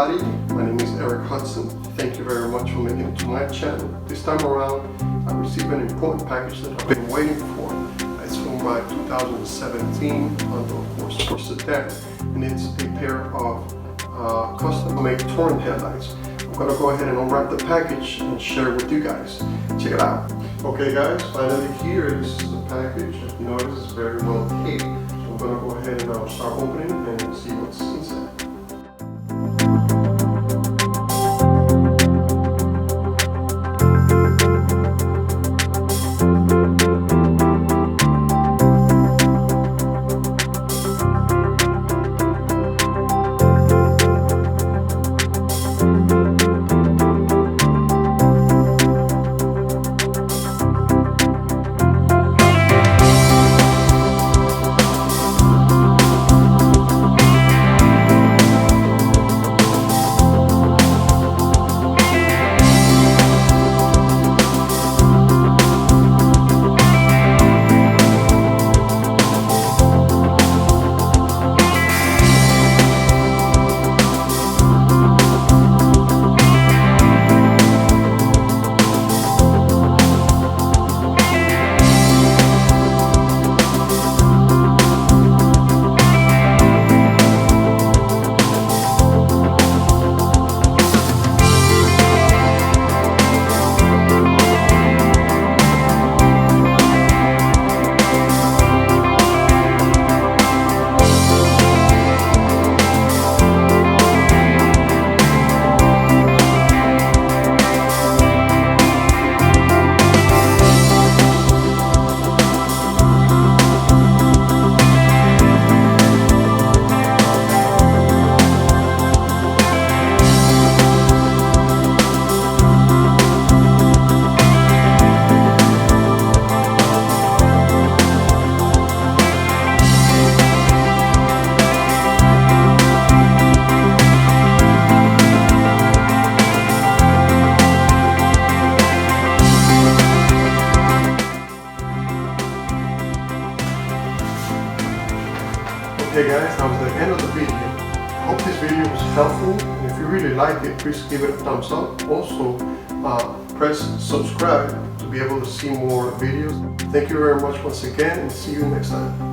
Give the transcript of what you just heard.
everybody, my name is Eric Hudson. Thank you very much for making it to my channel. This time around I received an important package that I've been waiting for. It's from my 2017 Honda, of course, for Sedan, and it's a pair of custom-made touring headlights. I'm going to go ahead and unwrap the package and share it with you guys. Check it out. Okay guys, finally here is the package. As you notice, it's very well taped. So I'm going to go ahead and start opening and see what's inside. Okay guys, that was the end of the video. I hope this video was helpful, and if you really like it, please give it a thumbs up. Also, press subscribe to be able to see more videos. Thank you very much once again, and see you next time.